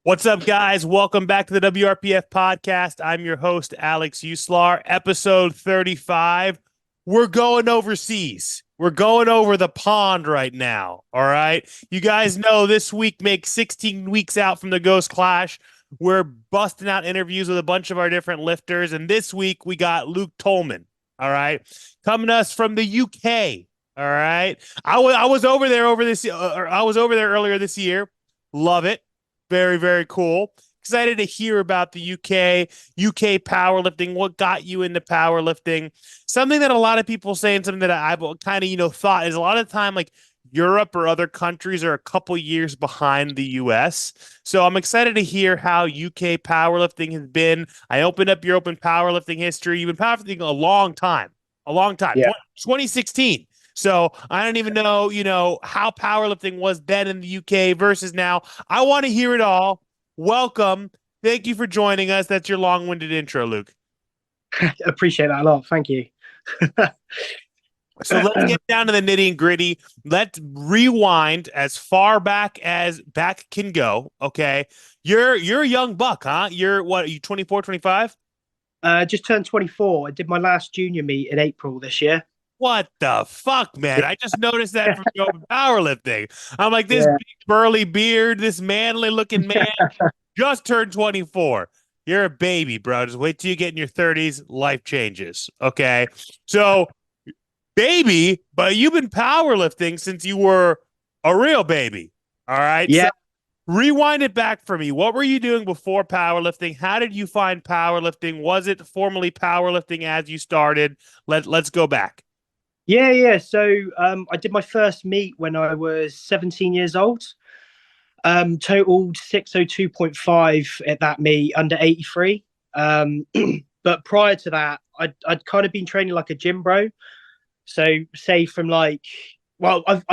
What's up, guys? Welcome back to the WRPF podcast. I'm your host, Alex Uslar. Episode 35. We're going overseas. We're going over the pond right now. All right. You guys know this week makes 16 weeks out from the Ghost Clash. We're busting out interviews with a bunch of our different lifters. And this week we got Luke Tolman. All right. Coming to us from the UK. All right. I was over there I was over there earlier this year. Love it. Very, very cool. Excited to hear about the UK powerlifting. What got you into powerlifting? Something that a lot of people say, and something that I've kind of, thought is a lot of the time, like Europe or other countries are a couple years behind the US. So I'm excited to hear how UK powerlifting has been. I opened up your open powerlifting history. You've been powerlifting a long time, Yeah. 2016. So I don't even know, how powerlifting was then in the UK versus now. I want to hear it all. Welcome. Thank you for joining us. That's your long-winded intro, Luke. Appreciate that a lot. Thank you. So let's get down to the nitty and gritty. Let's rewind as far back as back can go. Okay. You're a young buck, huh? Are you 24, 25? Just turned 24. I did my last junior meet in April this year. What the fuck, man? I just noticed that from your powerlifting. I'm like, this Yeah. big burly beard, this manly looking man just turned 24. You're a baby, bro. Just wait till you get in your 30s. Life changes. Okay. So, baby, but you've been powerlifting since you were a real baby. All right. Yeah. So, rewind it back for me. What were you doing before powerlifting? How did you find powerlifting? Was it formally powerlifting as you started? Let's go back. Yeah. So I did my first meet when I was 17 years old. Totaled 602.5 at that meet, under 83. But prior to that, I'd kind of been training like a gym bro. So say from I've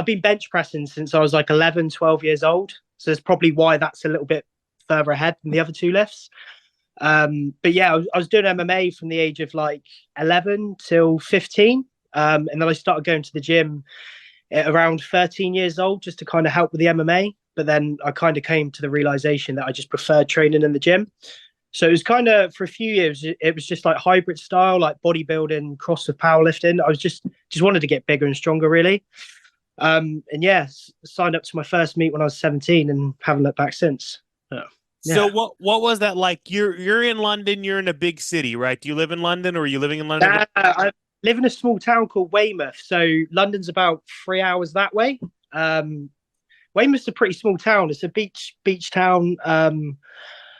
been bench pressing since I was like 11, 12 years old. So that's probably why that's a little bit further ahead than the other two lifts. But yeah, I was doing MMA from the age of like 11 till 15. And then I started going to the gym at around 13 years old just to kind of help with the MMA. But then I kind of came to the realization that I just preferred training in the gym. So it was kind of, for a few years, it was just like hybrid style, like bodybuilding cross with powerlifting. I was just wanted to get bigger and stronger, really. And yeah, signed up to my first meet when I was 17 and haven't looked back since. So Yeah. what was that like? You're in London, you're in a big city, right? Do you live in London or are you living in London? I live in a small town called Weymouth. So London's about 3 hours that way. Weymouth's a pretty small town. It's a beach town.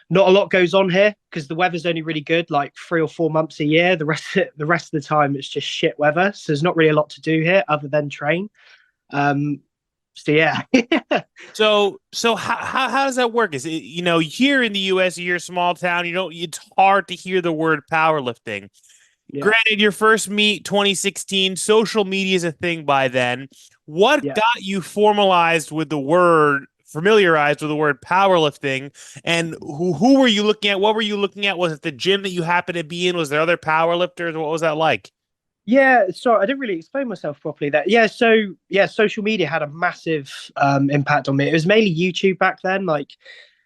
Not a lot goes on here because the weather's only really good like 3 or 4 months a year. The rest of the time it's just shit weather. So there's not really a lot to do here other than train. So yeah. So how does that work? Is it, here in the US, you're a small town, it's hard to hear the word powerlifting. Yeah. Granted, your first meet 2016, social media is a thing by then. What Yeah. got you familiarized with the word powerlifting? And who were you looking at? What were you looking at? Was it the gym that you happened to be in? Was there other powerlifters? What was that like? Yeah, so I didn't really explain myself properly there. Social media had a massive impact on me. It was mainly YouTube back then. Like,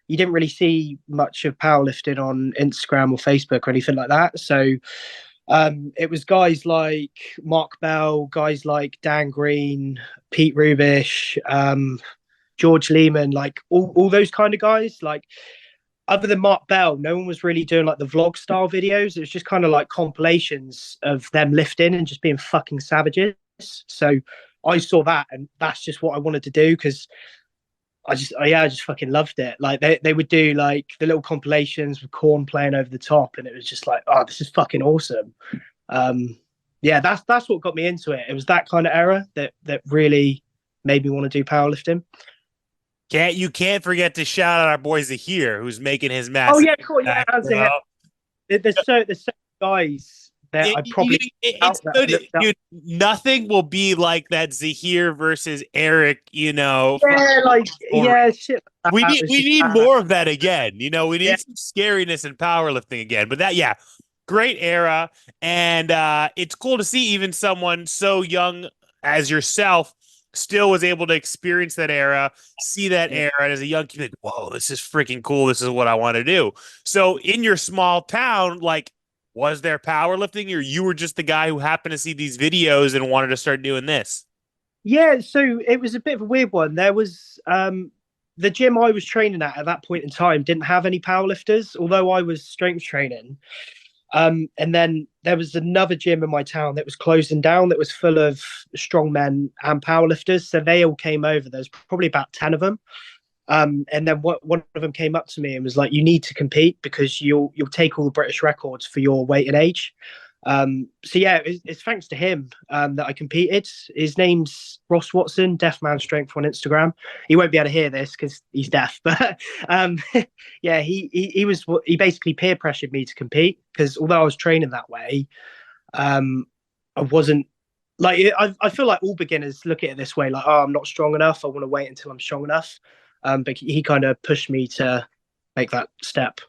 you didn't really see much of powerlifting on Instagram or Facebook or anything like that. So it was guys like Mark Bell, guys like Dan Green, Pete Rubish, George Lehman, like all those kind of guys. Like, other than Mark Bell, no one was really doing like the vlog style videos. It was just kind of like compilations of them lifting and just being fucking savages. So I saw that, and that's just what I wanted to do because I just fucking loved it. Like they would do like the little compilations with Corn playing over the top, and it was just like, oh, this is fucking awesome. Yeah, that's what got me into it. It was that kind of era that really made me want to do powerlifting. You can't forget to shout out our boy Zahir, who's making his Oh massive yeah, cool. Yeah, impact, bro. there's so guys that I probably It's good. Dude, nothing will be like that Zahir versus Eric, Yeah, like or yeah, shit. we need more of that again. We Yeah, need some scariness in powerlifting again. But yeah, great era. And it's cool to see even someone so young as yourself still was able to experience that era, see that era, and as a young kid, like, whoa, this is freaking cool. This is what I want to do. So in your small town, like, was there powerlifting, or you were just the guy who happened to see these videos and wanted to start doing this? Yeah, so it was a bit of a weird one. There was the gym I was training at that point in time didn't have any powerlifters, although I was strength training. And then there was another gym in my town that was closing down that was full of strong men and powerlifters. So they all came over. There's probably about 10 of them. And then one of them came up to me and was like, "You need to compete because you'll take all the British records for your weight and age." So yeah, it's thanks to him that I competed. His name's Ross Watson, Deaf Man Strength on Instagram. He won't be able to hear this because he's deaf, but yeah, he basically peer pressured me to compete because although I was training that way, I wasn't like I feel like all beginners look at it this way, like, oh, I'm not strong enough. I want to wait until I'm strong enough. But he kind of pushed me to make that step.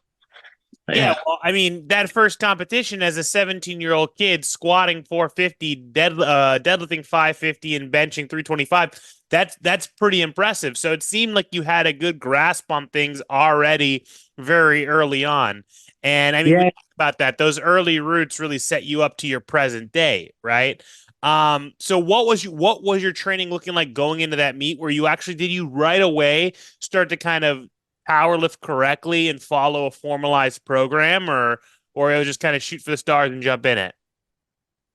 But Yeah, yeah. well, I mean, that first competition as a 17-year-old kid squatting 450, deadlifting 550 and benching 325, that's pretty impressive. So it seemed like you had a good grasp on things already very early on. And I mean, we Yeah. talked about that. Those early roots really set you up to your present day, right? So what was your training looking like going into that meet? Where you actually did you right away start to kind of power lift correctly and follow a formalized program, or it was just kind of shoot for the stars and jump in it?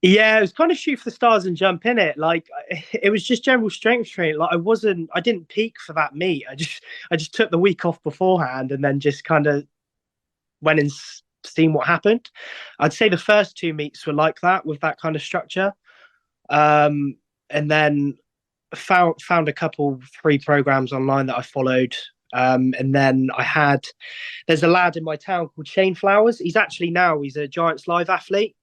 Yeah, it was kind of shoot for the stars and jump in it. Like it was just general strength training. Like I didn't peak for that meet. I just took the week off beforehand and then just kind of went and seen what happened. I'd say the first two meets were like that with that kind of structure. And then found a couple free programs online that I followed. And then there's a lad in my town called Shane Flowers. He's a Giants Live athlete.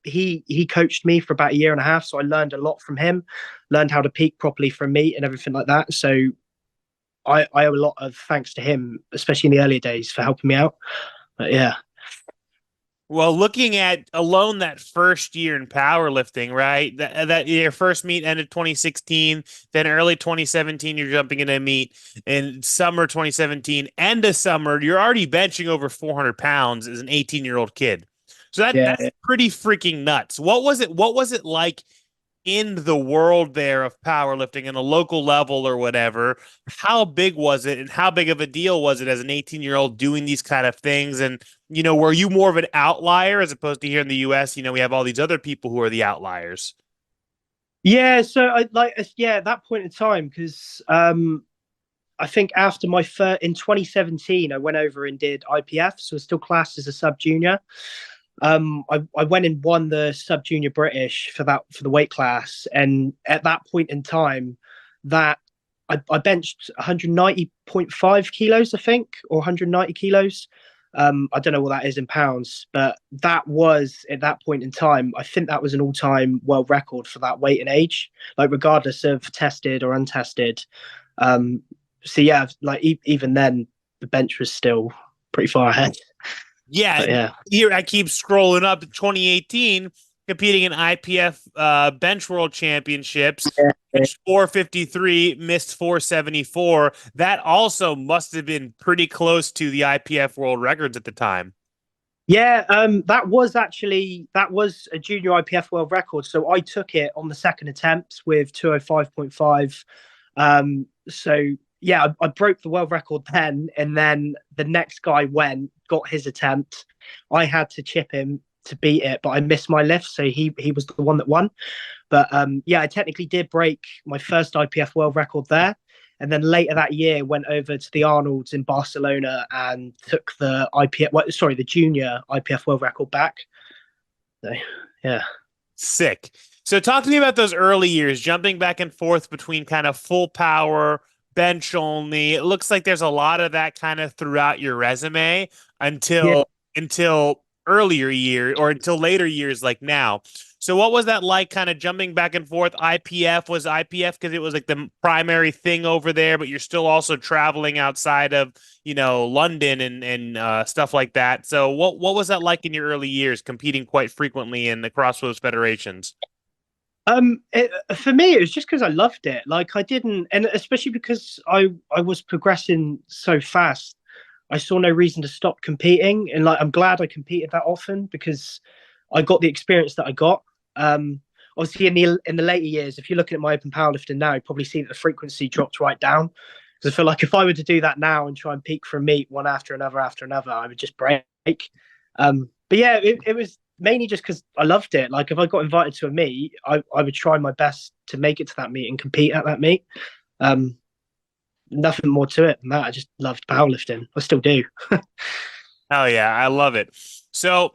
He coached me for about a year and a half, so I learned a lot from him, learned how to peak properly from meet and everything like that. So I owe a lot of thanks to him, especially in the earlier days, for helping me out. But yeah. Well, looking at alone that first year in powerlifting, right? That your first meet ended 2016, then early 2017, you're jumping into a meet in summer 2017, end of summer, you're already benching over 400 pounds as an 18-year-old kid. So that's Yeah. pretty freaking nuts. What was it like in the world there of powerlifting in a local level or whatever? How big was it, and how big of a deal was it as an 18-year-old doing these kind of things? And, were you more of an outlier as opposed to here in the US? We have all these other people who are the outliers. Yeah, so at that point in time, because I think after my first in 2017, I went over and did IPF, so still classed as a sub junior. I went and won the sub junior British for the weight class, and at that point in time, that I benched 190.5 kilos, I think, or 190 kilos. I don't know what that is in pounds, but that was at that point in time. I think that was an all-time world record for that weight and age, like regardless of tested or untested. So yeah, like even then, the bench was still pretty far ahead. Yeah, But yeah. here I keep scrolling up to 2018, competing in IPF bench world championships. Yeah. Bench 453, missed 474. That also must have been pretty close to the IPF world records at the time. Yeah, that was a junior IPF world record. So I took it on the second attempt with 205.5. So yeah, I broke the world record then, and then the next guy got his attempt. I had to chip him to beat it, but I missed my lift, so he was the one that won. But yeah, I technically did break my first IPF world record there. And then later that year, went over to the Arnold's in Barcelona and took the junior IPF world record back. So, yeah. Sick. So talk to me about those early years, jumping back and forth between kind of full power, bench only. It looks like there's a lot of that kind of throughout your resume Yeah. until earlier year or until later years like now. So what was that like kind of jumping back and forth? IPF was IPF because it was like the primary thing over there, but you're still also traveling outside of, London and stuff like that. So what was that like in your early years competing quite frequently in the across those federations? For me, it was just because I loved it. Like I didn't, and especially because I was progressing so fast, I saw no reason to stop competing. And like I'm glad I competed that often because I got the experience that I got. Um, Obviously in the later years, if you're looking at my open powerlifting now, you probably see that the frequency dropped right down. Because I feel like if I were to do that now and try and peak for a meet one after another, I would just break. But yeah, it was mainly just because I loved it. Like if I got invited to a meet, I would try my best to make it to that meet and compete at that meet. Um, Nothing more to it than that. I just loved powerlifting. I still do. Oh yeah, I love it. So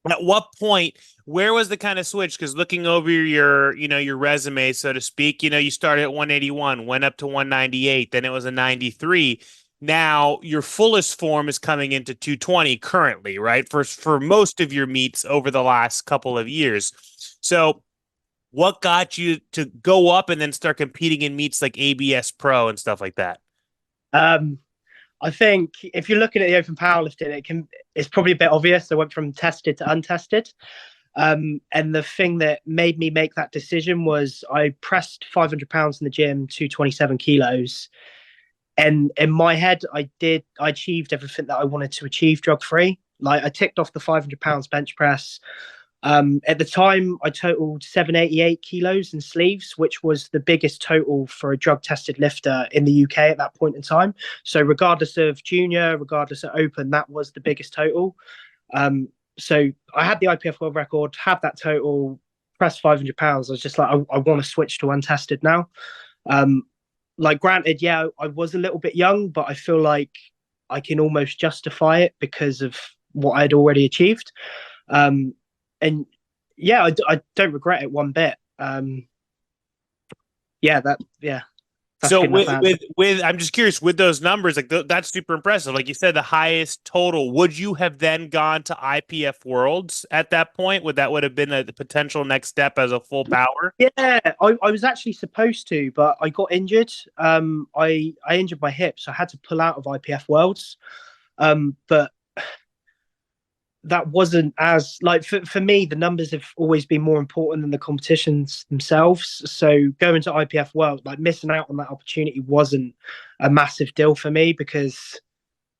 at what point, where was the kind of switch? Because looking over your resume, so to speak, you started at 181, went up to 198, then it was a 93. Now your fullest form is coming into 220 currently, right? For most of your meets over the last couple of years. So what got you to go up and then start competing in meets like ABS Pro and stuff like that? Um, I think if you're looking at the open powerlifting, it's probably a bit obvious. I went from tested to untested. And the thing that made me make that decision was I pressed 500 pounds in the gym, 227 kilos. And in my head, I achieved everything that I wanted to achieve drug free. Like I ticked off the 500 pounds bench press. At the time, I totaled 788 kilos in sleeves, which was the biggest total for a drug tested lifter in the UK at that point in time. So, regardless of junior, regardless of open, that was the biggest total. So, I had the IPF world record, had that total, pressed 500 pounds. I was just like, I want to switch to untested now. Like, granted, yeah, I was a little bit young, but I feel like I can almost justify it because of what I'd already achieved. And yeah, I don't regret it one bit. Yeah, that's So good enough answer. with I'm just curious with those numbers, like that's super impressive. Like you said, the highest total. Would you have then gone to IPF Worlds at that point? Would have been the potential next step as a full power? Yeah, I was actually supposed to, but I got injured. I injured my hip, so I had to pull out of IPF Worlds. But that wasn't as like for me the numbers have always been more important than the competitions themselves, so going to IPF World, like missing out on that opportunity wasn't a massive deal for me because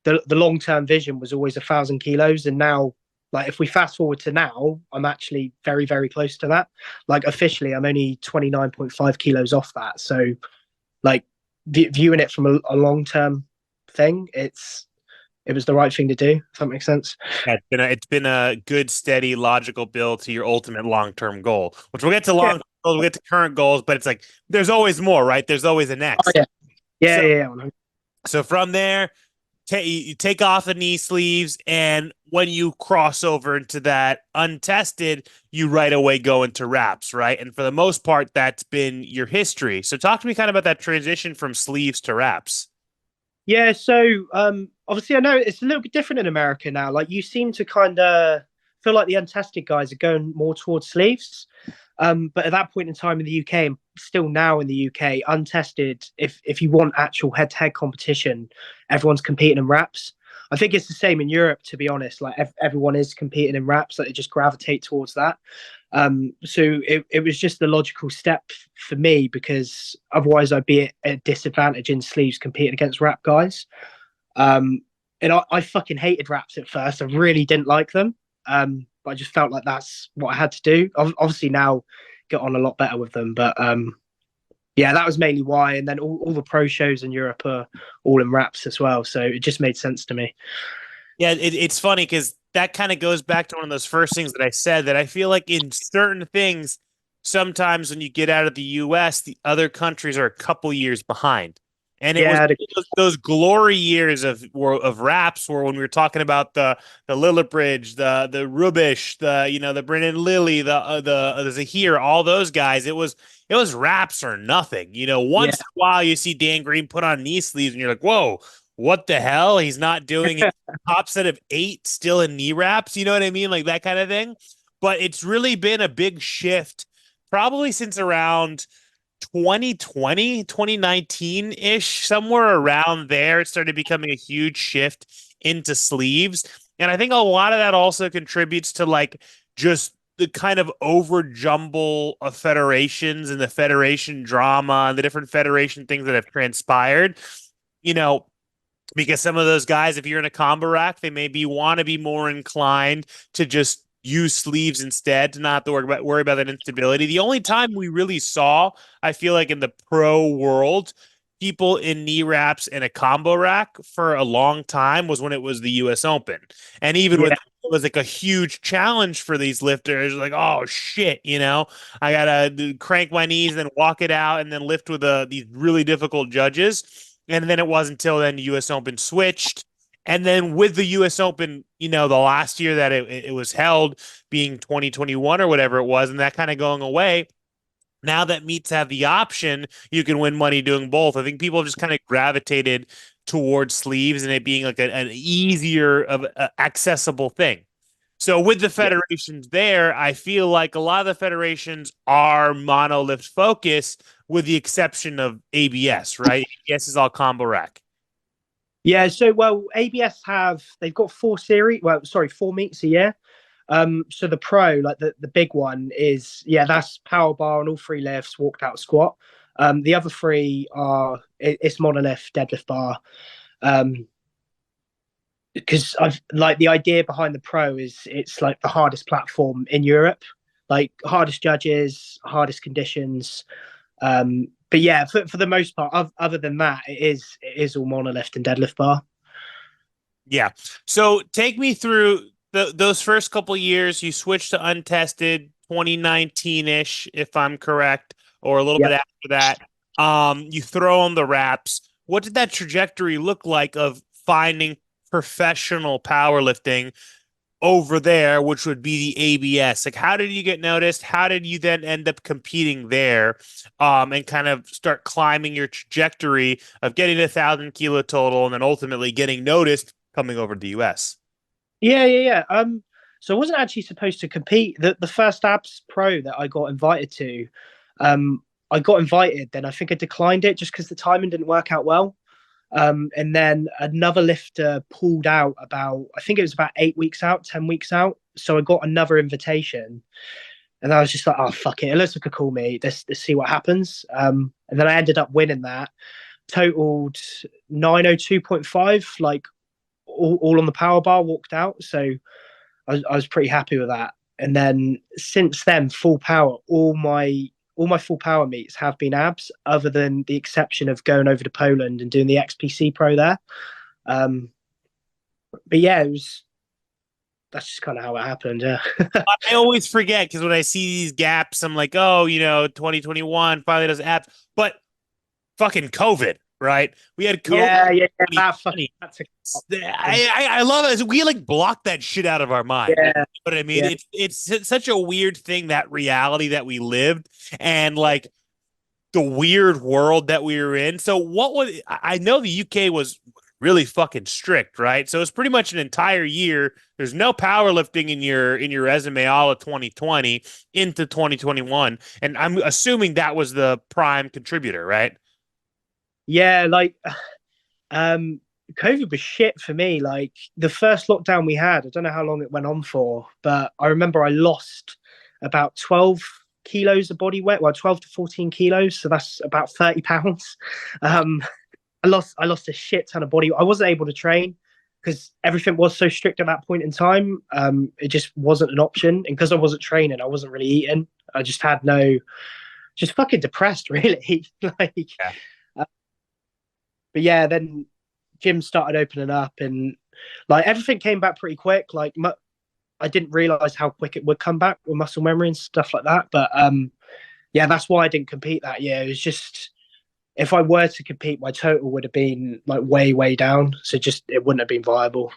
the long-term vision was always 1,000 kilos, and now like if we fast forward to now, I'm actually very very close to that. Like officially I'm only 29.5 kilos off that, so like viewing it from a long-term thing, it was the right thing to do, if that makes sense. Yeah, it's been a good, steady, logical build to your ultimate long-term goal, which we'll get to Yeah. long goals, we'll get to current goals, but it's like there's always more, right? There's always a Oh next. yeah. Yeah, So yeah, yeah. so from there, you take off the knee sleeves, and when you cross over into that untested, you right away go into wraps, right? And for the most part, that's been your history. So talk to me kind of about that transition from sleeves to wraps. Yeah, so obviously I know it's a little bit different in America now. Like you seem to kind of feel like the untested guys are going more towards sleeves. But at that point in time in the UK and still now in the UK, untested, if you want actual head-to-head competition, everyone's competing in wraps. I think it's the same in Europe, to be honest. Like everyone is competing in wraps, like they just gravitate towards that. So it was just the logical step for me because otherwise I'd be at a disadvantage in sleeves competing against wrap guys. And I fucking hated wraps at first. I really didn't like them. But I just felt like that's what I had to do. Obviously now get on a lot better with them, but yeah, that was mainly why. And then all the pro shows in Europe are all in wraps as well, so it just made sense to me. Yeah, it's funny because that kind of goes back to one of those first things that I said that I feel like in certain things, sometimes when you get out of the US, the other countries are a couple years behind. And it was Yeah, those glory years of raps where when we were talking about the Lillibridge, the Rubish, the Brennan Lilly, the Zahir, all those guys, it was raps or nothing. yeah, Once in a while you see Dan Green put on knee sleeves and you're like, whoa, what the hell? He's not doing it. Top set of 8 still in knee wraps. You know what I mean? Like that kind of thing. But it's really been a big shift probably since around 2020, 2019-ish, somewhere around there. It started becoming a huge shift into sleeves. And I think a lot of that also contributes to like just the kind of over jumble of federations and the federation drama and the different federation things that have transpired, you know, because some of those guys, if you're in a combo rack, they maybe want to be more inclined to just use sleeves instead to not have to worry about that instability. The only time we really saw, I feel like in the pro world, people in knee wraps in a combo rack for a long time was when it was the US Open. And even with Yeah, that, it was like a huge challenge for these lifters. Like, oh shit, I gotta crank my knees and then walk it out and then lift with these really difficult judges. And then it wasn't until then US Open switched. And then with the US Open, the last year that it was held, being 2021 or whatever it was, and that kind of going away, now that meets have the option, you can win money doing both. I think people just kind of gravitated towards sleeves and it being like an easier of accessible thing. So with the yeah, federations there, I feel like a lot of the federations are monolift focused, with the exception of ABS, right? ABS is all combo rack. yeah. So, well, ABS they've got four meets a year. So the pro, like the big one is, yeah, that's power bar on all three lifts, walked out squat. The other three it's monolift, deadlift bar. Because I've like the idea behind the pro is it's like the hardest platform in Europe, like hardest judges, hardest conditions. But yeah, for the most part, other than that, it is all monolift and deadlift bar. Yeah. So take me through those first couple years. You switched to untested 2019-ish, if I'm correct, or a little Yeah. bit after that. You throw on the wraps. What did that trajectory look like of finding professional powerlifting over there, which would be the ABS? Like, how did you get noticed? How did you then end up competing there, and kind of start climbing your trajectory of getting 1,000 kilo total and then ultimately getting noticed coming over to the US? Yeah, yeah, yeah. So I wasn't actually supposed to compete. The first abs pro that I got invited to, I got invited, then I think I declined it just because the timing didn't work out well. And then another lifter pulled out I think it was about 8 weeks out, 10 weeks out. So I got another invitation. And I was just like, oh, fuck it. It looks like a cool meet. Let's see what happens. And then I ended up winning that. Totaled 902.5, like all on the power bar, walked out. So I was pretty happy with that. And then since then, full power, all my full power meets have been abs, other than the exception of going over to Poland and doing the XPC Pro there. Um, but yeah, that's just kind of how it happened. Yeah. I always forget because when I see these gaps, I'm like, oh, 2021 finally does apps, but fucking COVID, right? We had COVID Yeah, yeah, in that 2020. that's a, I love it. We like block that shit out of our mind. You yeah, know what I mean? yeah, It's such a weird thing, that reality that we lived, and like the weird world that we were in. So what was I know the UK was really fucking strict, right? So it's pretty much an entire year. There's no powerlifting in your resume all of 2020 into 2021. And I'm assuming that was the prime contributor, right? yeah. Like, COVID was shit for me. Like the first lockdown we had, I don't know how long it went on for, but I remember I lost about 12 kilos of body weight, well, 12 to 14 kilos. So that's about 30 pounds. Um, I lost a shit ton of body. I wasn't able to train because everything was so strict at that point in time. It just wasn't an option. And because I wasn't training, I wasn't really eating. I just had just fucking depressed, really. Like, Yeah. uh, but yeah, then gyms started opening up and like everything came back pretty quick. Like I didn't realize how quick it would come back with muscle memory and stuff like that. But yeah, that's why I didn't compete that year. It was just, if I were to compete, my total would have been like way, way down. So just it wouldn't have been viable.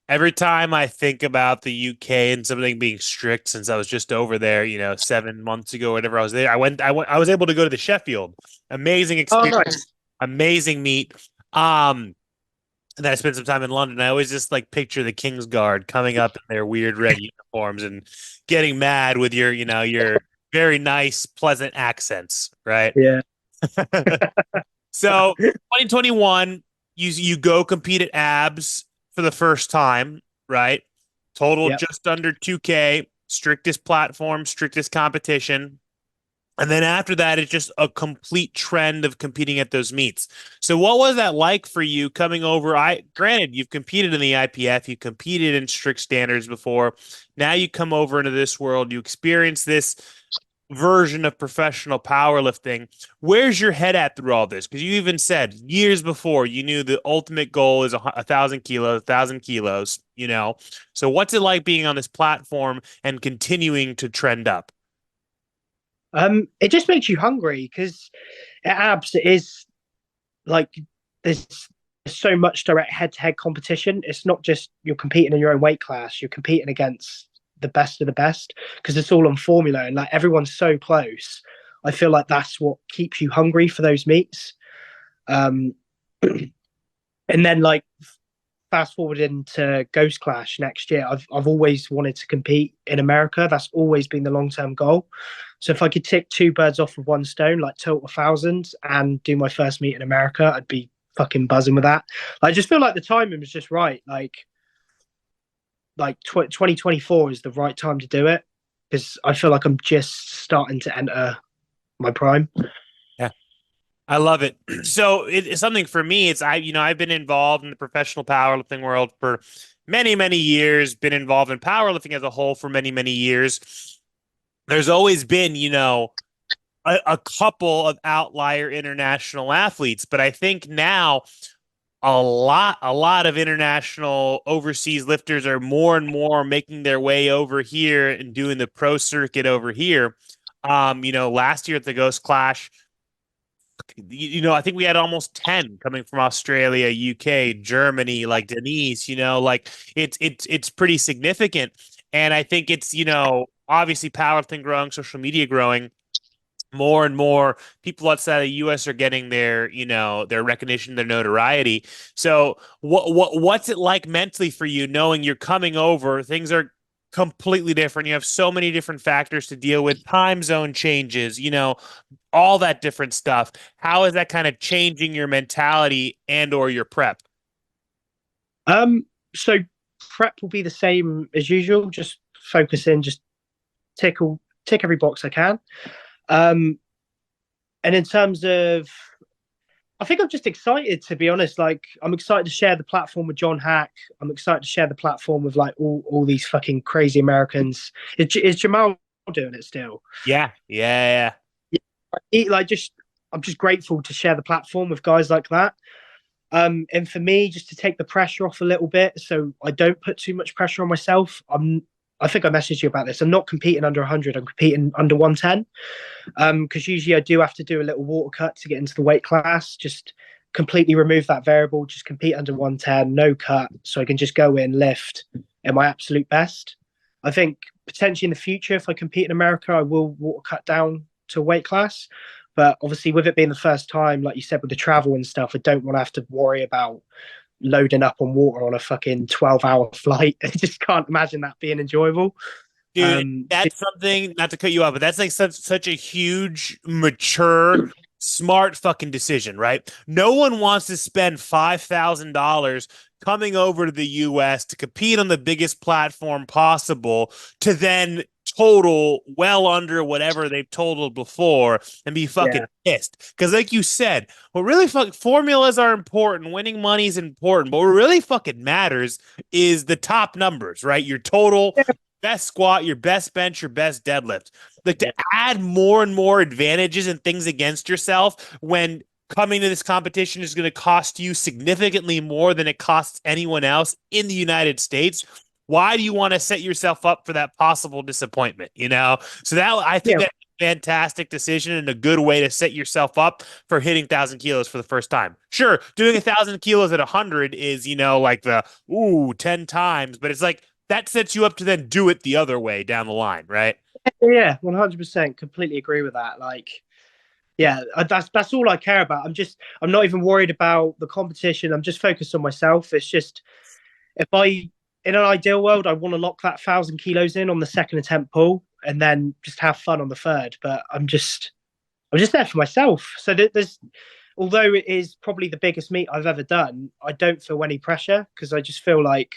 Every time I think about the UK and something being strict, since I was just over there, 7 months ago, whatever I was there, I was able to go to the Sheffield. Amazing Oh, experience, nice. amazing meet. And then I spent some time in London. I always just like picture the King's Guard coming up in their weird red uniforms and getting mad with your very nice, pleasant accents, right? Yeah. So 2021, you go compete at abs for the first time, right? Total Yep. just under 2K. strictest platform, strictest competition. And then after that, it's just a complete trend of competing at those meets. So what was that like for you coming over? Granted, you've competed in the IPF, you competed in strict standards before. Now you come over into this world, you experience this version of professional powerlifting. Where's your head at through all this? Because you even said years before you knew the ultimate goal is 1,000 kilos, 1,000 kilos, you know. So what's it like being on this platform and continuing to trend up? It just makes you hungry because at abs it is like there's so much direct head-to-head competition. It's not just you're competing in your own weight class, you're competing against the best of the best because it's all on formula and like everyone's so close. I feel like that's what keeps you hungry for those meets. Um, and then like fast forward into Ghost Clash next year, I've always wanted to compete in America. That's always been the long-term goal. So if I could tick two birds off with one stone, like total 1,000 and do my first meet in America, I'd be fucking buzzing with that. I just feel like the timing was just right. Like 2024 is the right time to do it because I feel like I'm just starting to enter my prime. Yeah. I love it. So it's something for me. I've been involved in the professional powerlifting world for many, many years, been involved in powerlifting as a whole for many, many years. There's always been, a couple of outlier international athletes, but I think now a lot of international overseas lifters are more and more making their way over here and doing the pro circuit over here. Last year at the Ghost Clash, I think we had almost 10 coming from Australia, UK, Germany, like Denise, like it's pretty significant. And I think it's, obviously powerlifting growing, social media growing, more and more people outside of the US are getting their recognition, their notoriety. So what's it like mentally for you knowing you're coming over, things are completely different. You have so many different factors to deal with, time zone changes, all that different stuff. How is that kind of changing your mentality and or your prep? So prep will be the same as usual, just focus in, just tick every box I can. And in terms of, I think I'm just excited to be honest. Like, I'm excited to share the platform with John Hack. I'm excited to share the platform with like all these fucking crazy Americans. Is Jamal doing it still? Yeah, yeah, I'm just grateful to share the platform with guys like that. And for me, just to take the pressure off a little bit, so I don't put too much pressure on myself. I think I messaged you about this. I'm not competing under 100. I'm competing under 110. Because usually I do have to do a little water cut to get into the weight class. Just completely remove that variable. Just compete under 110, no cut, so I can just go in, lift at my absolute best. I think potentially in the future, if I compete in America, I will water cut down to weight class. But obviously, with it being the first time, like you said, with the travel and stuff, I don't want to have to worry about loading up on water on a fucking 12-hour flight. I just can't imagine that being enjoyable. dude. That's something, not to cut you off, but that's like such a huge, mature, smart fucking decision, right? No one wants to spend $5,000 coming over to the US to compete on the biggest platform possible to then total well under whatever they've totaled before and be fucking Yeah, pissed. Because like you said, what really fucking formulas are important, winning money is important, but what really fucking matters is the top numbers, right? Your total best squat, your best bench, your best deadlift. Like to add more and more advantages and things against yourself when coming to this competition is going to cost you significantly more than it costs anyone else in the United States. Why do you want to set yourself up for that possible disappointment? So that I think yeah, that's a fantastic decision and a good way to set yourself up for hitting 1,000 kilos for the first time. Sure, doing 1,000 kilos at 100 is, like the 10 times, but it's like that sets you up to then do it the other way down the line, right? yeah, 100%. Completely agree with that. Like, yeah, that's all I care about. I'm not even worried about the competition. I'm just focused on myself. It's just if I in an ideal world, I want to lock that 1,000 kilos in on the second attempt pull and then just have fun on the third. But I'm just there for myself. So there's although it is probably the biggest meet I've ever done, I don't feel any pressure because I just feel like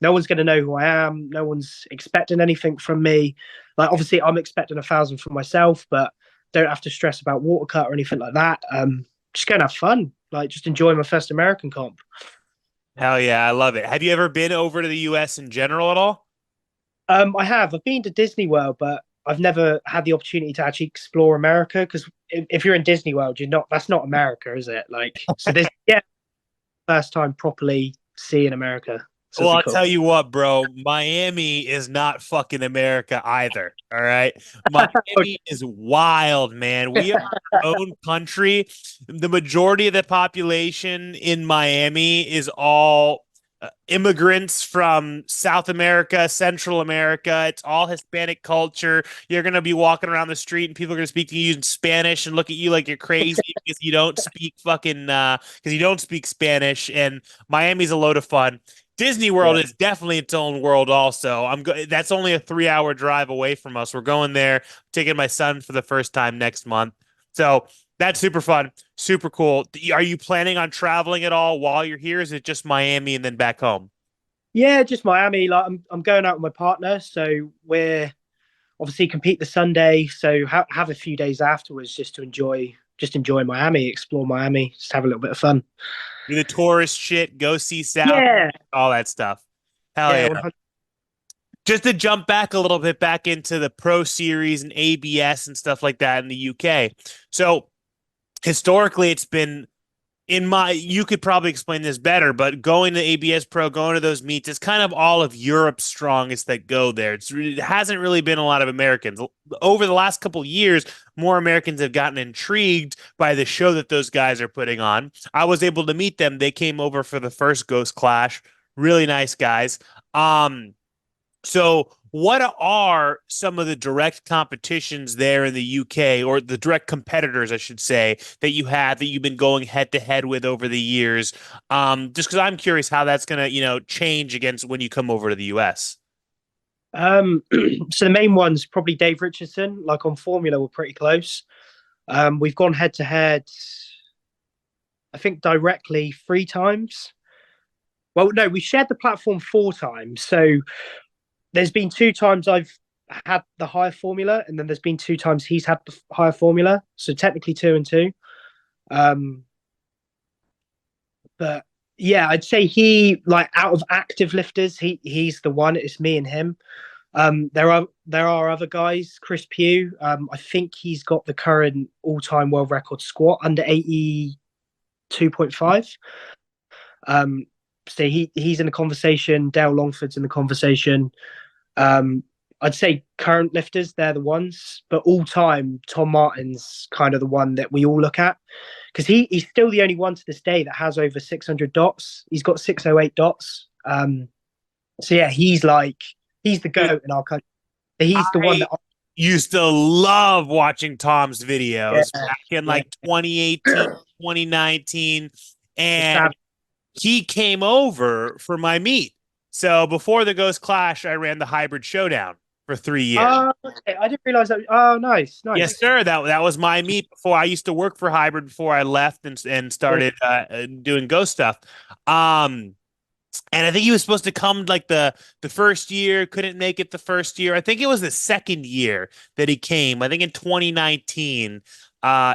no one's going to know who I am. No one's expecting anything from me. Like, obviously, I'm expecting 1,000 from myself, but don't have to stress about water cut or anything like that. Just going to have fun, like just enjoy my first American comp. Hell yeah, I love it. Have you ever been over to the US in general at all? I have. I've been to Disney World, but I've never had the opportunity to actually explore America because if you're in Disney World, you're not. That's not America, is it? Like, so this, yeah, first time properly seeing America. So Well, it'll be I'll cool. tell you what, bro. Miami is not fucking America either. All right. Miami is wild, man. We are our own country. The majority of the population in Miami is all immigrants from South America, Central America. It's all Hispanic culture. You're going to be walking around the street and people are going to speak to you in Spanish and look at you like you're crazy because you don't speak because you don't speak Spanish. And Miami's a load of fun. Disney World Yeah. is definitely its own world. Also, that's only a 3 hour drive away from us. We're going there, taking my son for the first time next month. So that's super fun, super cool. Are you planning on traveling at all while you're here? Is it just Miami and then back home? Yeah, just Miami. Like, I'm going out with my partner, so we're obviously compete the Sunday. So have a few days afterwards just enjoy Miami, explore Miami, just have a little bit of fun. Do the tourist shit, go see South, Yeah, all that stuff. Hell yeah, yeah. 100. Just to jump back a little bit back into the Pro Series and ABS and stuff like that in the UK. So historically, it's been you could probably explain this better, but going to ABS Pro, going to those meets, it's kind of all of Europe's strongest that go there. It hasn't really been a lot of Americans. Over the last couple of years, more Americans have gotten intrigued by the show that those guys are putting on. I was able to meet them. They came over for the first Ghost Clash. Really nice guys. So what are some of the direct competitions there in the UK, or the direct competitors, I should say, that you have that you've been going head to head with over the years? Just because I'm curious how that's gonna, change against when you come over to the US. So the main one's probably Dave Richardson. Like on Formula, we're pretty close. We've gone head to head, I think directly 3 times. Well, no, we shared the platform 4 times. So there's been 2 times I've had the higher formula, and then there's been 2 times he's had the higher formula. So technically 2 and 2. Um, but yeah, I'd say he, like, out of active lifters, he's the one. It's me and him. There are other guys. Chris Pugh. I think he's got the current all-time world record squat under 82.5. So he's in the conversation. Dale Longford's in the conversation. I'd say current lifters, they're the ones, but all time, Tom Martin's kind of the one that we all look at because he's still the only one to this day that has over 600 dots. He's got 608 dots. So yeah, he's the GOAT in our country. He's the one that Used to love watching Tom's yeah, videos back in yeah. like 2018, 2019, and he came over for my meet. So before the Ghost Clash, I ran the Hybrid Showdown for 3 years. Okay. I didn't realize that. Oh, nice. Yes, sir. That was my meet before. I used to work for Hybrid before I left and started doing Ghost stuff. And I think he was supposed to come like the first year, couldn't make it the first year. I think it was the second year that he came. I think in 2019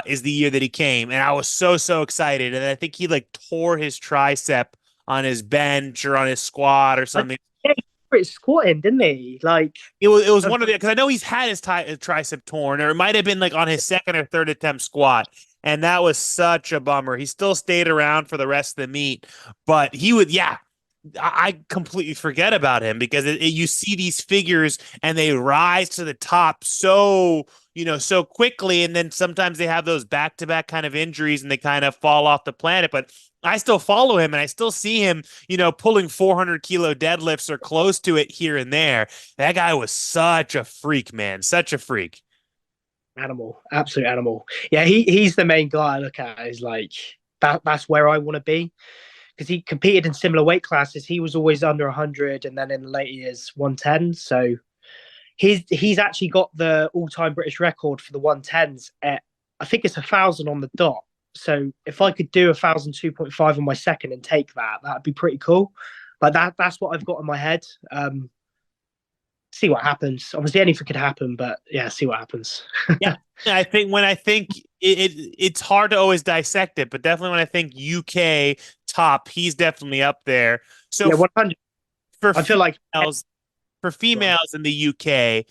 is the year that he came, and I was so excited. And I think he like tore his tricep on his bench or on his squat or something. Yeah, he quit squatting, didn't he? Like It was one of the, because I know he's had his tricep torn, or it might have been like on his second or third attempt squat. And that was such a bummer. He still stayed around for the rest of the meet, but he would, yeah, I completely forget about him because you see these figures and they rise to the top so quickly, and then sometimes they have those back-to-back kind of injuries and they kind of fall off the planet. But I still follow him and I still see him, pulling 400-kilo deadlifts or close to it here and there. That guy was such a freak, man, such a freak. Animal, absolute animal. Yeah, he's the main guy I look at. Is like that's where I want to be. Because he competed in similar weight classes. He was always under 100, and then in the later years 110. So he's actually got the all-time British record for the 110s at, I think it's 1,000 on the dot. So if I could do 1,002.5 on my second and take that, that'd be pretty cool. like that's what I've got in my head. See what happens. Obviously, anything could happen, but yeah, see what happens. Yeah, I think it's hard to always dissect it, but definitely when I think UK top, he's definitely up there. So Yeah, 100. for I feel like females, for females in the UK,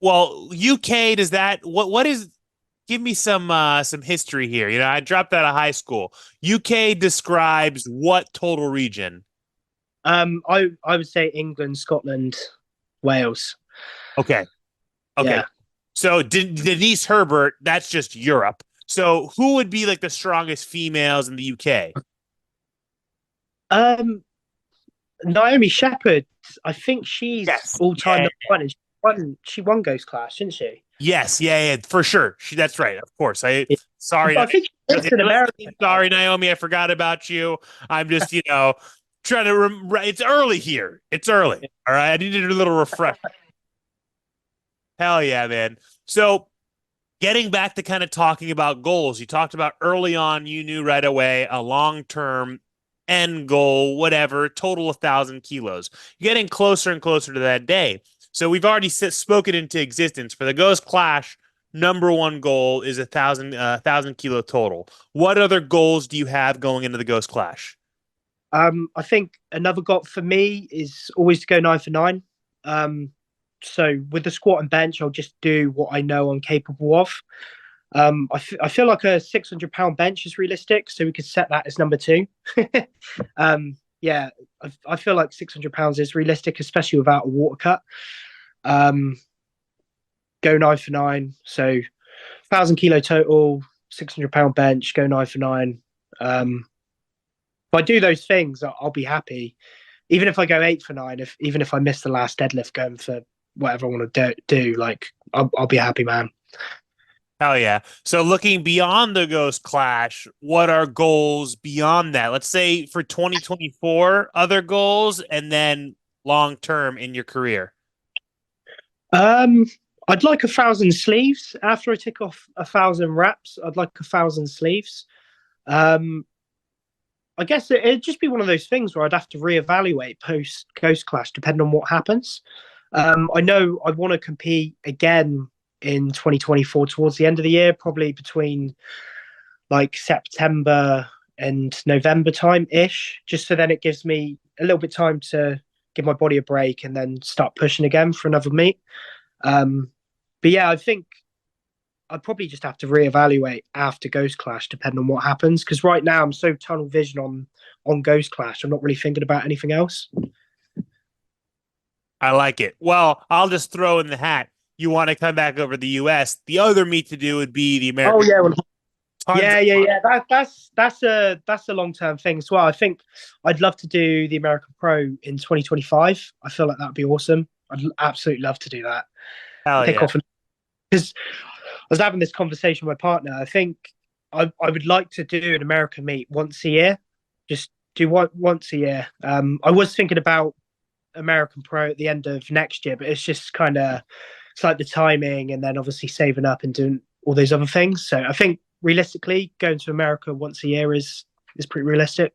well, UK does that what is give me some history here. You know, I dropped out of high school. UK describes what total region? I would say England, Scotland, Wales. Okay. Okay. Yeah. So Denise Herbert, that's just Europe. So who would be like the strongest females in the UK? Um, Naomi Shepherd. I think she's Yes. all time Yeah. number one. And she won Ghost Clash, didn't she? Yes. Yeah. Yeah. For sure. That's right. Of course. Yeah. Sorry. I think she lives in America. Sorry, Naomi. I forgot about you. I'm just, trying to. It's early here. It's early. All right. I needed a little refresh. Hell yeah, man. So getting back to kind of talking about goals, you talked about early on, you knew right away a long-term end goal, whatever, total 1,000 kilos. You're getting closer and closer to that day. So we've already spoken into existence for the Ghost Clash. Number one goal is 1,000 kilo total. What other goals do you have going into the Ghost Clash? I think another goal for me is always to go 9 for 9. So with the squat and bench, I'll just do what I know I'm capable of. I feel like a 600-pound bench is realistic, so we could set that as number two. Yeah, I feel like 600 pounds is realistic, especially without a water cut. Go 9 for 9, so 1,000 kilo total, 600-pound bench, go 9 for 9. If I do those things, I'll be happy. Even if I go 8 for 9, even if I miss the last deadlift going for whatever I want to do, like I'll be happy, man. Hell yeah. So looking beyond the Ghost Clash, what are goals beyond that? Let's say for 2024, other goals, and then long term in your career. Um, I'd like 1,000 sleeves after I tick off 1,000 reps. I'd like 1,000 sleeves. Um, I guess it'd just be one of those things where I'd have to reevaluate post Ghost Clash depending on what happens. I know I want to compete again in 2024 towards the end of the year, probably between like September and November time ish, just so then it gives me a little bit of time to give my body a break and then start pushing again for another meet. But yeah, I think I'd probably just have to reevaluate after Ghost Clash, depending on what happens. Because right now I'm so tunnel vision on Ghost Clash, I'm not really thinking about anything else. I like it. Well, I'll just throw in the hat. You want to come back over the US. The other meet to do would be the American. Oh yeah, well, Tons yeah. That's a long term thing as well. I think I'd love to do the American Pro in 2025. I feel like that'd be awesome. I'd absolutely love to do that. Hell Pick yeah. off because I was having this conversation with my partner. I think I would like to do an American meet once a year. Just do one once a year. I was thinking about American Pro at the end of next year, but it's just kind of it's like the timing and then obviously saving up and doing all those other things. So I think realistically, going to America once a year is pretty realistic.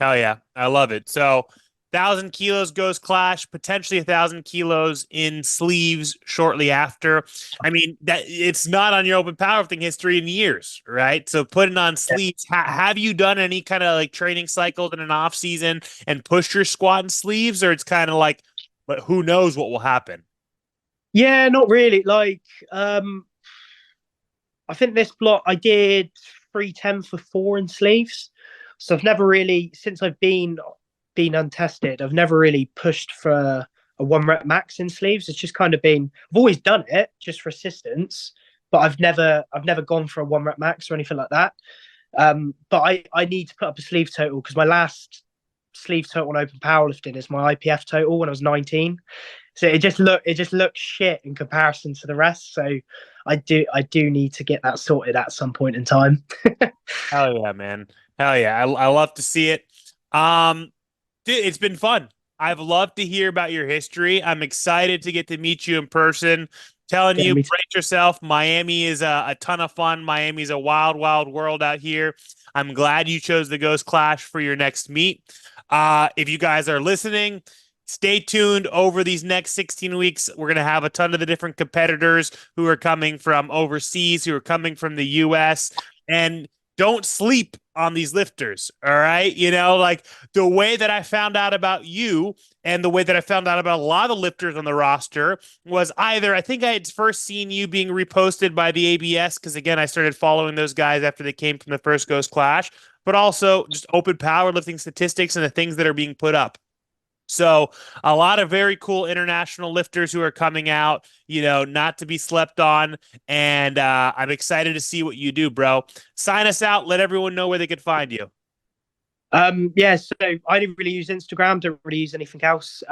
Hell yeah. I love it. So 1,000 kilos Ghost Clash, potentially 1,000 kilos in sleeves shortly after. I mean, that it's not on your open powerlifting history in years, right? So putting on sleeves, have you done any kind of like training cycles in an off season and push your squat in sleeves, or it's kind of like, but who knows what will happen? Yeah, not really. Like, I think this block I did 310 for 4 in sleeves. So I've never really, since I've been untested, I've never really pushed for a 1 rep max in sleeves. It's just kind of been, I've always done it just for assistance, but I've never gone for a 1 rep max or anything like that. But I need to put up a sleeve total because my last sleeve total on open powerlifting is my IPF total when I was 19. So it just looks shit in comparison to the rest. So I do need to get that sorted at some point in time. Hell yeah, man. Hell yeah. I love to see it. Dude, it's been fun. I've loved to hear about your history. I'm excited to get to meet you in person. Telling Yeah, you, me too. brace yourself. Miami is a ton of fun. Miami's a wild, wild world out here. I'm glad you chose the Ghost Clash for your next meet. If you guys are listening, stay tuned over these next 16 weeks. We're going to have a ton of the different competitors who are coming from overseas, who are coming from the US. And don't sleep on these lifters. All right. Like the way that I found out about you and the way that I found out about a lot of the lifters on the roster was either I think I had first seen you being reposted by the ABS because again I started following those guys after they came from the first Ghost Clash, but also just open powerlifting statistics and the things that are being put up. So a lot of very cool international lifters who are coming out, not to be slept on. And I'm excited to see what you do, bro. Sign us out. Let everyone know where they could find you. Yeah, so I didn't really use Instagram, don't really use anything else.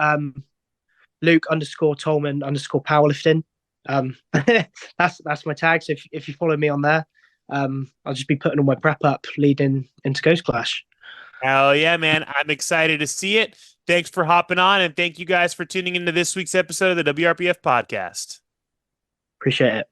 Luke underscore Tolman underscore powerlifting. That's my tag. So if you follow me on there, I'll just be putting all my prep up leading into Ghost Clash. Hell yeah, man. I'm excited to see it. Thanks for hopping on, and thank you guys for tuning into this week's episode of the WRPF podcast. Appreciate it.